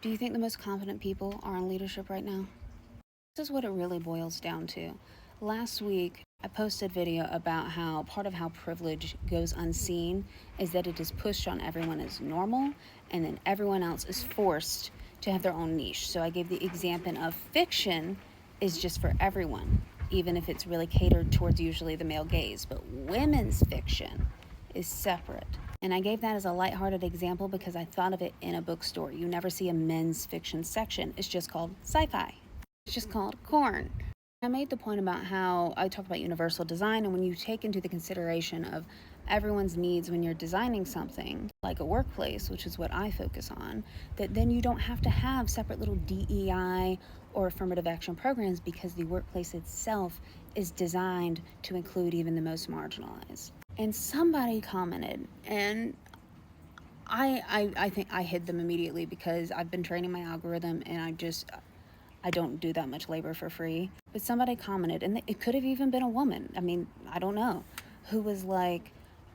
Do you think the most confident people are in leadership right now? This is what it really boils down to. Last week, I posted a video about how part of how privilege goes unseen is that it is pushed on everyone as normal, and then everyone else is forced to have their own niche. So I gave the example of fiction is just for everyone, even if it's really catered towards usually the male gaze. But women's fiction is separate. And I gave that as a lighthearted example because I thought of it in a bookstore. You never see a men's fiction section. It's just called sci-fi. It's just called corn. I made the point about how I talked about universal design, and when you take into the consideration of everyone's needs when you're designing something like a workplace, which is what I focus on, that then you don't have to have separate little DEI or affirmative action programs because the workplace itself is designed to include even the most marginalized. And somebody commented, and I think I hid them immediately because I've been training my algorithm and I don't do that much labor for free. But somebody commented, and it could have even been a woman, I don't know, who was like,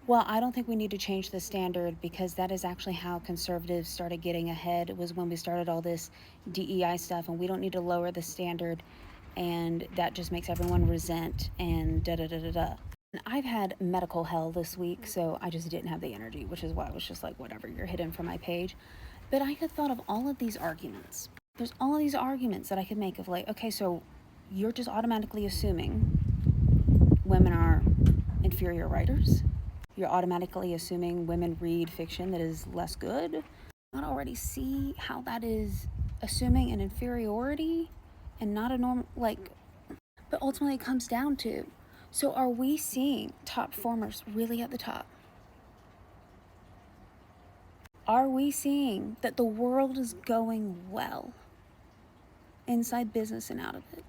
well, I don't think we need to change the standard because that is actually how conservatives started getting ahead. It was when we started all this DEI stuff, and we don't need to lower the standard, and that just makes everyone resent and da-da-da-da-da. I've had medical hell this week, so I just didn't have the energy, which is why I was just like, whatever, you're hidden from my page. But I had thought of all of these arguments. There's all of these arguments that I could make of like, okay, so you're just automatically assuming women are inferior writers. You're automatically assuming women read fiction that is less good. Not already see how that is assuming an inferiority and not a normal, but ultimately it comes down to, so are we seeing top performers really at the top? Are we seeing that the world is going well inside business and out of it?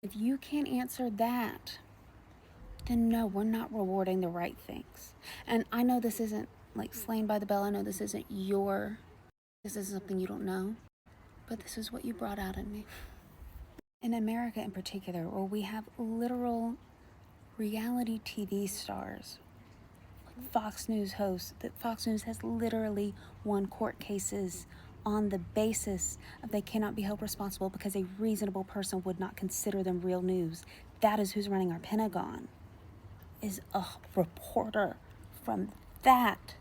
If you can't answer that, then no, we're not rewarding the right things. And I know this isn't like slain by the bell. I know this isn't something you don't know, but this is what you brought out in me. In America in particular, where we have literal reality TV stars, like Fox News hosts, that Fox News has literally won court cases on the basis of they cannot be held responsible because a reasonable person would not consider them real news. That is who's running our Pentagon, is a reporter from that.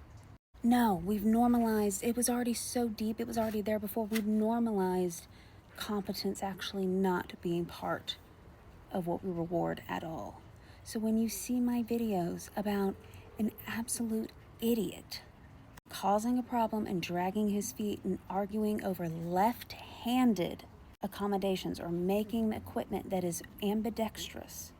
No, we've normalized, it was already so deep, it was already there before. We've normalized competence actually not being part of what we reward at all. So when you see my videos about an absolute idiot causing a problem and dragging his feet and arguing over left-handed accommodations or making equipment that is ambidextrous,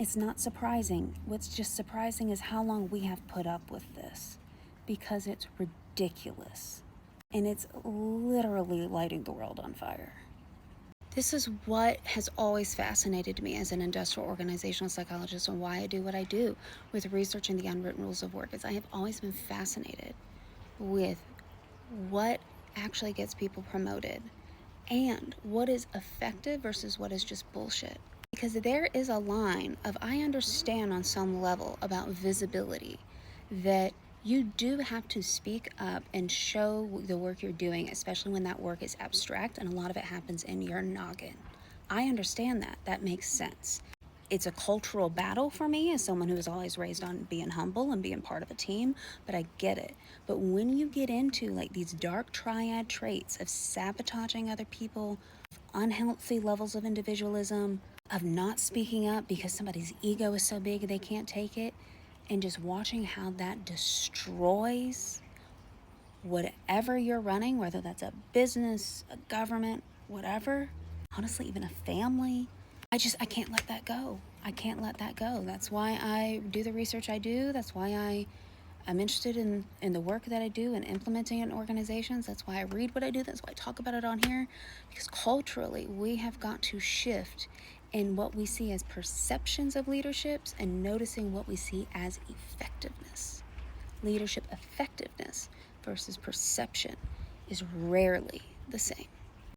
it's not surprising. What's just surprising is how long we have put up with this, because it's ridiculous and it's literally lighting the world on fire. This is what has always fascinated me as an industrial organizational psychologist, and why I do what I do with researching the unwritten rules of work, is I have always been fascinated with what actually gets people promoted and what is effective versus what is just bullshit. Because there is a line of, I understand on some level about visibility, that you do have to speak up and show the work you're doing, especially when that work is abstract and a lot of it happens in your noggin. I understand that. That makes sense. It's a cultural battle for me as someone who was always raised on being humble and being part of a team, but I get it. But when you get into like these dark triad traits of sabotaging other people, unhealthy levels of individualism, of not speaking up because somebody's ego is so big they can't take it, and just watching how that destroys whatever you're running, whether that's a business, a government, whatever, honestly, even a family, I can't let that go. I can't let that go. That's why I do the research I do. That's why I'm interested in the work that I do and implementing it in organizations. That's why I read what I do. That's why I talk about it on here. Because culturally, we have got to shift in what we see as perceptions of leaderships and noticing what we see as effectiveness. Leadership effectiveness versus perception is rarely the same.